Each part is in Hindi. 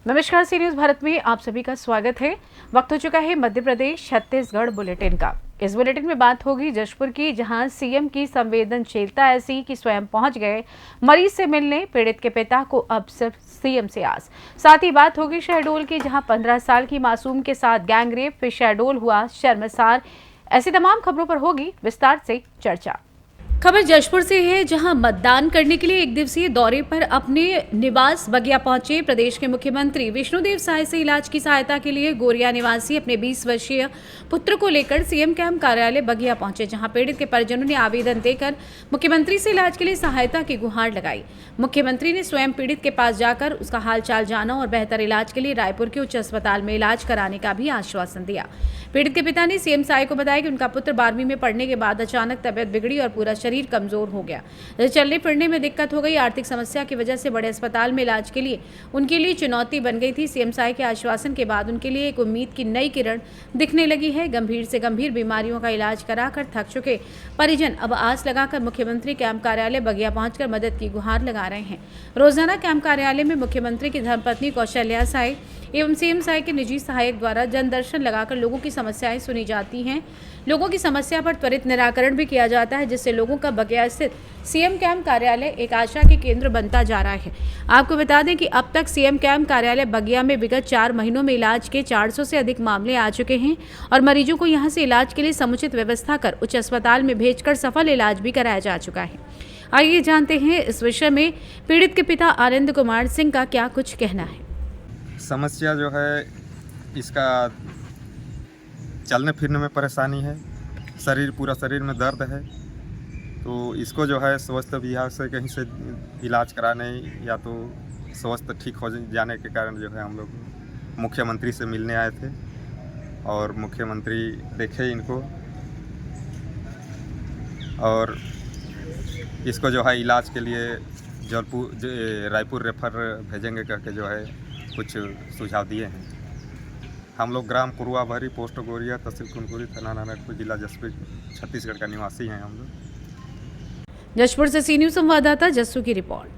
नमस्कार, सी न्यूज भारत में आप सभी का स्वागत है। वक्त हो चुका है मध्य प्रदेश छत्तीसगढ़ बुलेटिन का। इस बुलेटिन में बात होगी जशपुर की, जहां सीएम की संवेदनशीलता ऐसी कि स्वयं पहुंच गए मरीज से मिलने। पीड़ित के पिता को अब सिर्फ सीएम से आस। साथ ही बात होगी शहडोल की, जहां 15 साल की मासूम के साथ गैंगरेप, फिर शहडोल हुआ शर्मसार। ऐसी तमाम खबरों पर होगी विस्तार से चर्चा। खबर जशपुर से है, जहां मतदान करने के लिए एक दिवसीय दौरे पर अपने निवास बगिया पहुंचे प्रदेश के मुख्यमंत्री विष्णुदेव साय से इलाज की सहायता के लिए गोरिया निवासी अपने 20 वर्षीय पुत्र को लेकर सीएम कैंप कार्यालय बगिया पहुंचे, जहां पीड़ित के परिजनों ने आवेदन देकर मुख्यमंत्री से इलाज के लिए सहायता की गुहार लगाई। मुख्यमंत्री ने स्वयं पीड़ित के पास जाकर उसका हालचाल जाना और बेहतर इलाज के लिए रायपुर के उच्च अस्पताल में इलाज कराने का भी आश्वासन दिया। पीड़ित के पिता ने सीएम साय को बताया कि उनका पुत्र 12वीं में पढ़ने के बाद अचानक तबियत बिगड़ी और पूरा शरीर कमजोर हो गया। चलने फिरने में दिक्कत हो गई। आर्थिक समस्या की वजह से बड़े अस्पताल में इलाज के लिए उनके लिए चुनौती बन गई थी। सीएम साय के आश्वासन के बाद उनके लिए एक उम्मीद की नई किरण दिखने लगी है। गंभीर से गंभीर बीमारियों का इलाज कराकर थक चुके परिजन अब आस लगाकर मुख्यमंत्री कैंप कार्यालय बगिया पहुंचकर मदद की गुहार लगा रहे हैं। रोजाना कैंप कार्यालय में मुख्यमंत्री की धर्मपत्नी कौशल्या साय एवं सीएम साय के निजी सहायक द्वारा जनदर्शन लगाकर लोगों की समस्याएं सुनी जाती हैं। लोगों की समस्या पर त्वरित निराकरण भी किया जाता है, जिससे लोगों का बगिया स्थित सीएम कैंप कार्यालय एक आशा के केंद्र बनता जा रहा है। आपको बता दें कि अब तक सीएम कैंप कार्यालय बगिया में विगत 4 महीनों में इलाज के 400 से अधिक मामले आ चुके हैं और मरीजों को यहां से इलाज के लिए समुचित व्यवस्था कर उच्च अस्पताल में भेजकर सफल इलाज भी कराया जा चुका है। आइए जानते हैं इस विषय में पीड़ित के पिता आनंद कुमार सिंह का क्या कुछ कहना है। समस्या जो है, इसका चलने फिरने में परेशानी है, पूरा शरीर में दर्द है। तो इसको जो है स्वास्थ्य विभाग से कहीं से इलाज कराने या तो स्वास्थ्य ठीक हो जाने के कारण जो है हम लोग मुख्यमंत्री से मिलने आए थे और मुख्यमंत्री देखे इनको और इसको जो है इलाज के लिए रायपुर रेफर भेजेंगे करके जो है कुछ सुझाव दिए हैं। हम लोग ग्राम कुरुआ भरी, पोस्ट गोरिया, तहसील कुनकुरी, थाना नारायणपुर, जिला जसपुर, छत्तीसगढ़ का निवासी हैं हम लोग। जशपुर से सी न्यूज संवाददाता जस्सू की रिपोर्ट।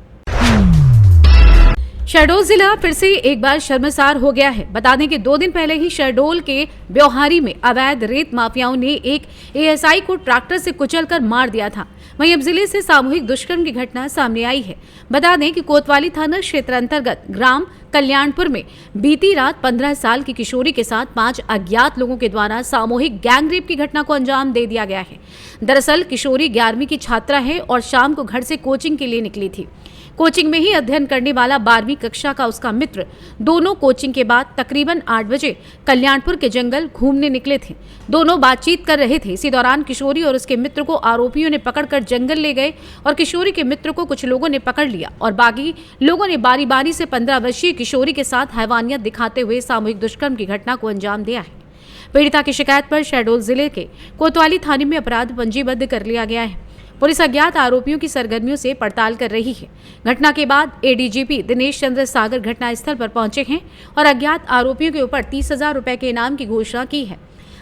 शहडोल जिला फिर से एक बार शर्मसार हो गया है। बता दें कि 2 दिन पहले ही शहडोल के ब्योहारी में अवैध रेत माफियाओं ने एक एएसआई को ट्रैक्टर से कुचलकर मार दिया था। वहीं अब जिले से सामूहिक दुष्कर्म की घटना सामने आई है। बता दें कि कोतवाली थाना क्षेत्र अंतर्गत ग्राम कल्याणपुर में बीती रात 15 साल की किशोरी के साथ 5 अज्ञात लोगों के द्वारा सामूहिक गैंगरेप की घटना को अंजाम दे दिया गया है। दरअसल किशोरी 11वीं की छात्रा है और शाम को घर से कोचिंग के लिए निकली थी। कोचिंग में ही अध्ययन करने वाला 12वीं कक्षा का उसका मित्र दोनों कोचिंग के बाद तकरीबन 8 बजे कल्याणपुर के जंगल घूमने निकले थे। दोनों बातचीत कर रहे थे। इसी दौरान किशोरी और उसके मित्र को आरोपियों ने पकड़कर जंगल ले गए और किशोरी के मित्र को कुछ लोगों ने पकड़ लिया और बाकी लोगों ने बारी बारी से 15 वर्षीय किशोरी के साथ हैवानियत दिखाते हुए सामूहिक दुष्कर्म की घटना को अंजाम दिया है। पीड़िता की शिकायत पर शहडोल जिले के कोतवाली थाने में अपराध पंजीबद्ध कर लिया गया है। पुलिस अज्ञात आरोपियों की सरगर्मियों से पड़ताल कर रही है। घटना के बाद एडीजीपी दिनेश चंद्र सागर घटनास्थल पर पहुंचे हैं और अज्ञात आरोपियों के ऊपर 30,000 रुपए के इनाम की घोषणा की है।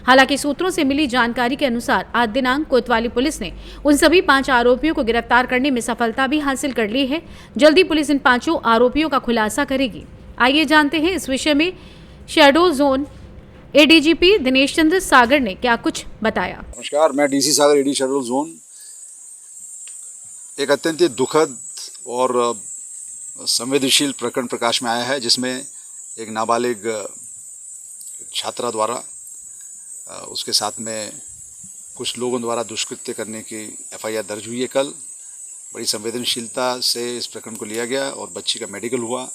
हालांकि सूत्रों से मिली जानकारी के अनुसार आज दिनांक कोतवाली पुलिस ने उन सभी 5 आरोपियों को गिरफ्तार करने में सफलता भी हासिल कर ली है। जल्दी पुलिस इन 5 आरोपियों का खुलासा करेगी। आइए जानते हैं इस विषय में शहडोल जोन एडीजीपी दिनेश चंद्र सागर ने क्या कुछ बताया। नमस्कार, मैं डीसी सागर एडी शहडोल जोन। एक अत्यंत दुखद और संवेदनशील प्रकरण प्रकाश में आया है, जिसमें एक नाबालिग छात्रा द्वारा उसके साथ में कुछ लोगों द्वारा दुष्कृत्य करने की एफआईआर दर्ज हुई है। कल बड़ी संवेदनशीलता से इस प्रकरण को लिया गया और बच्ची का मेडिकल हुआ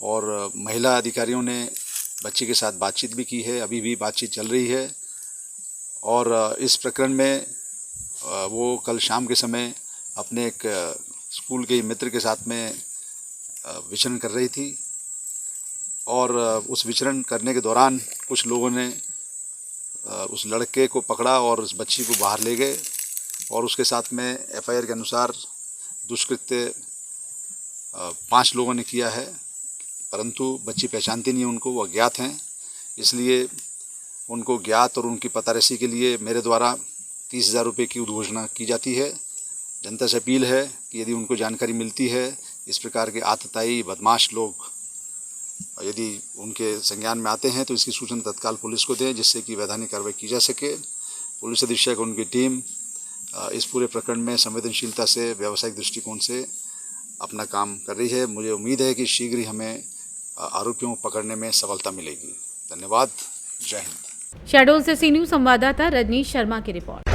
और महिला अधिकारियों ने बच्ची के साथ बातचीत भी की है। अभी भी बातचीत चल रही है और इस प्रकरण में वो कल शाम के समय अपने एक स्कूल के मित्र के साथ में विचरण कर रही थी और उस विचरण करने के दौरान कुछ लोगों ने उस लड़के को पकड़ा और उस बच्ची को बाहर ले गए और उसके साथ में एफआईआर के अनुसार दुष्कृत्य 5 लोगों ने किया है, परंतु बच्ची पहचानती नहीं, उनको वो अज्ञात हैं। इसलिए उनको ज्ञात और उनकी पतारेसी के लिए मेरे द्वारा 30,000 रुपये की उद्घोषणा की जाती है। जनता से अपील है कि यदि उनको जानकारी मिलती है इस प्रकार के आतताई बदमाश लोग यदि उनके संज्ञान में आते हैं तो इसकी सूचना तत्काल पुलिस को दें, जिससे कि वैधानिक कार्रवाई की जा सके। पुलिस अधीक्षक और उनकी टीम इस पूरे प्रकरण में संवेदनशीलता से, व्यावसायिक दृष्टिकोण से अपना काम कर रही है। मुझे उम्मीद है कि शीघ्र ही हमें आरोपियों को पकड़ने में सफलता मिलेगी। धन्यवाद। जय हिंद। शहडोल से सी न्यूज संवाददाता रजनीश शर्मा की रिपोर्ट।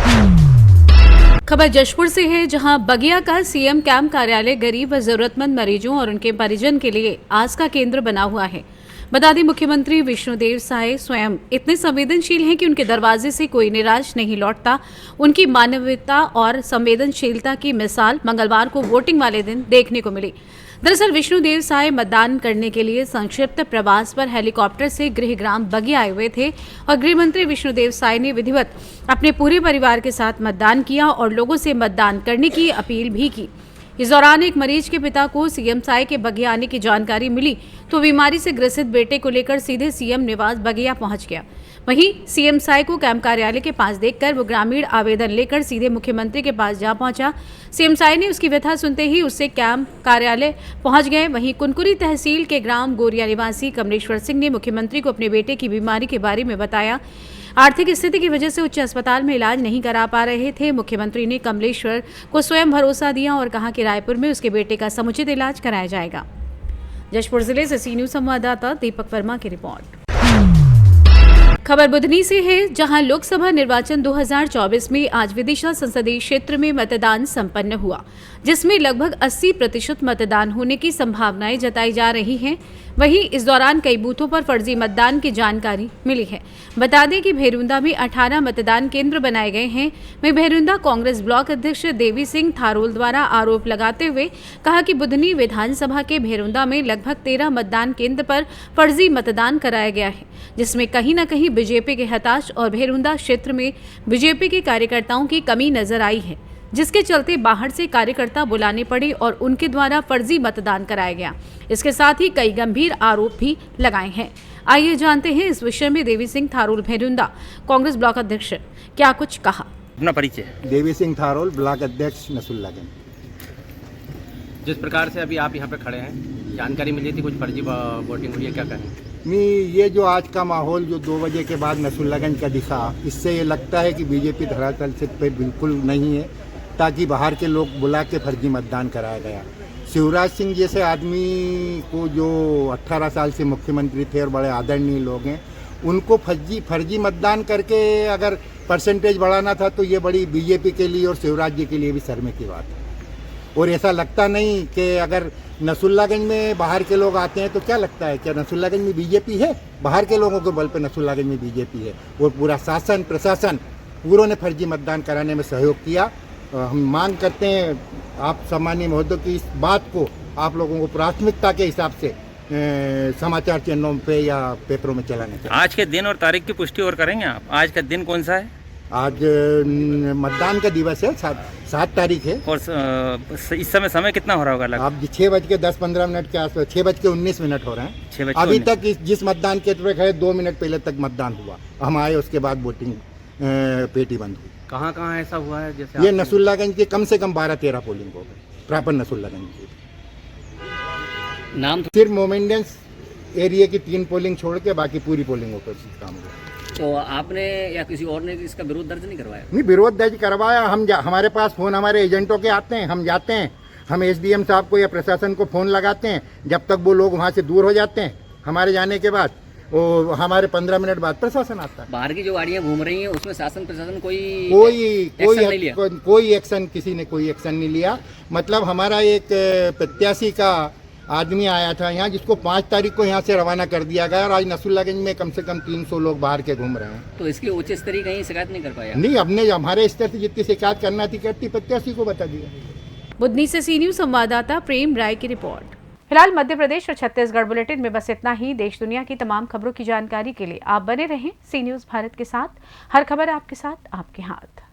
खबर जशपुर से है, जहां बगिया का सीएम कैंप कार्यालय गरीब व जरूरतमंद मरीजों और उनके परिजन के लिए आस का केंद्र बना हुआ है। बता दें, मुख्यमंत्री विष्णुदेव साय स्वयं इतने संवेदनशील हैं कि उनके दरवाजे से कोई निराश नहीं लौटता। उनकी मानवता और संवेदनशीलता की मिसाल मंगलवार को वोटिंग वाले दिन देखने को मिली। दरअसल विष्णुदेव साय मतदान करने के लिए संक्षिप्त प्रवास पर हेलीकॉप्टर से गृहग्राम बगिया आए हुए थे और गृह मंत्री विष्णुदेव साय ने विधिवत अपने पूरे परिवार के साथ मतदान किया और लोगों से मतदान करने की अपील भी की। इस दौरान एक मरीज के पिता को सीएम साय के बगिया आने की जानकारी मिली तो बीमारी से ग्रसित बेटे को लेकर सीधे सीएम निवास बगिया पहुंच गया। वहीं सीएम साय को कैंप कार्यालय के पास देखकर वो ग्रामीण आवेदन लेकर सीधे मुख्यमंत्री के पास जा पहुंचा। सीएम साय ने उसकी व्यथा सुनते ही उससे कैंप कार्यालय पहुंच गए। वहीं कुनकुरी तहसील के ग्राम गोरिया निवासी कमलेश्वर सिंह ने मुख्यमंत्री को अपने बेटे की बीमारी के बारे में बताया। आर्थिक स्थिति की वजह से उच्च अस्पताल में इलाज नहीं करा पा रहे थे। मुख्यमंत्री ने कमलेश्वर को स्वयं भरोसा दिया और कहा कि रायपुर में उसके बेटे का समुचित इलाज कराया जाएगा। जशपुर जिले से सी न्यूज संवाददाता दीपक वर्मा की रिपोर्ट। खबर बुधनी से है, जहां लोकसभा निर्वाचन 2024 में आज विदिशा संसदीय क्षेत्र में मतदान संपन्न हुआ, जिसमें लगभग 80% मतदान होने की संभावनाएं जताई जा रही हैं। वहीं इस दौरान कई बूथों पर फर्जी मतदान की जानकारी मिली है। बता दें कि भेरुंदा में 18 मतदान केंद्र बनाए गए हैं। वहीं भेरुंदा कांग्रेस ब्लॉक अध्यक्ष देवी सिंह थारोल द्वारा आरोप लगाते हुए कहा कि बुधनी विधानसभा के भेरुंदा में लगभग 13 मतदान केंद्र पर फर्जी मतदान कराया गया है, जिसमें कहीं न कहीं बीजेपी के हताश और भेरुंदा क्षेत्र में बीजेपी के कार्यकर्ताओं की कमी नजर आई है, जिसके चलते बाहर से कार्यकर्ता बुलाने पड़े और उनके द्वारा फर्जी मतदान कराया गया। इसके साथ ही कई गंभीर आरोप भी लगाए हैं। आइए जानते हैं इस विषय में देवी सिंह थारोल भेरुंदा कांग्रेस ब्लॉक अध्यक्ष क्या कुछ कहा। अपना परिचय। देवी सिंह थारोल ब्लॉक अध्यक्ष नसुल्लागंज। जिस प्रकार से अभी आप यहाँ पे खड़े हैं, जानकारी मिली थी कुछ फर्जी वोटिंग हुई है, क्या कहें? नहीं, ये जो आज का माहौल जो 2 बजे के बाद नसुल्लागंज का दिखा, इससे ये लगता है कि बीजेपी धरातल से पे बिल्कुल नहीं है, ताकि बाहर के लोग बुला के फर्जी मतदान कराया गया। शिवराज सिंह जैसे आदमी को, जो 18 साल से मुख्यमंत्री थे और बड़े आदरणीय लोग हैं, उनको फर्जी मतदान करके अगर परसेंटेज बढ़ाना था तो ये बड़ी बीजेपी के लिए और शिवराज जी के लिए भी शर्म की बात है। और ऐसा लगता नहीं कि अगर नसुल्लागंज में बाहर के लोग आते हैं तो क्या लगता है, क्या नसुल्लागंज में बीजेपी है? बाहर के लोगों के बल पे नसुल्लागंज में बीजेपी है। और पूरा शासन प्रशासन पूरों ने फर्जी मतदान कराने में सहयोग किया। हम मांग करते हैं आप सम्मानीय महोदय की इस बात को आप लोगों को प्राथमिकता के हिसाब से समाचार चैनलों पे या पेपरों में चलाने चाहिए। आज के दिन और तारीख की पुष्टि और करेंगे आप? आज का दिन कौन सा है? आज मतदान का दिवस है, 7 तारीख है। और इस समय कितना हो रहा होगा? अब 6:10-15 के आसपास, 6:19 हो रहे हैं। 6 अभी तक जिस मतदान केंद्र पे खड़े 2 मिनट पहले तक मतदान हुआ। हम आए, उसके बाद वोटिंग पेटी बंद हुई। कहाँ ऐसा हुआ है? जैसे ये नसुल्लागंज के कम से कम 12-13 पोलिंग हो गए, प्रॉपर नसुल्लागंज की। नाम सिर्फ मोमेंडेंस एरिया की 3 पोलिंग छोड़ के बाकी पूरी पोलिंगों पर काम हुआ। तो आपने या किसी और ने इसका विरोध दर्ज नहीं करवाया? नहीं, विरोध दर्ज करवाया। हमारे पास फ़ोन हमारे एजेंटों के आते हैं, हम जाते हैं, हम एसडीएम साहब को या प्रशासन को फ़ोन लगाते हैं। जब तक वो लोग वहाँ से दूर हो जाते हैं, हमारे जाने के बाद वो हमारे 15 मिनट बाद प्रशासन आता है। बाहर की जो गाड़ियाँ घूम रही हैं उसमें शासन प्रशासन कोई एक्शन, किसी ने कोई एक्शन नहीं लिया। मतलब हमारा एक प्रत्याशी का आदमी आया था यहाँ, जिसको 5 तारीख को यहाँ से रवाना कर दिया गया और आज नसुल्लागंज में कम से कम 300 लोग बाहर के घूम रहे हैं। तो इसकी उच्च स्तरीय कहीं शिकायत नहीं कर पाया? नहीं, हमने हमारे स्तर से जितनी शिकायत करना थी करती, प्रत्याशी को बता दिया। बुधनी से सी न्यूज संवाददाता प्रेम राय की रिपोर्ट। फिलहाल मध्य प्रदेश और छत्तीसगढ़ बुलेटिन में बस इतना ही। देश दुनिया की तमाम खबरों की जानकारी के लिए आप बने रहें सी न्यूज भारत के साथ। हर खबर आपके साथ, आपके हाथ।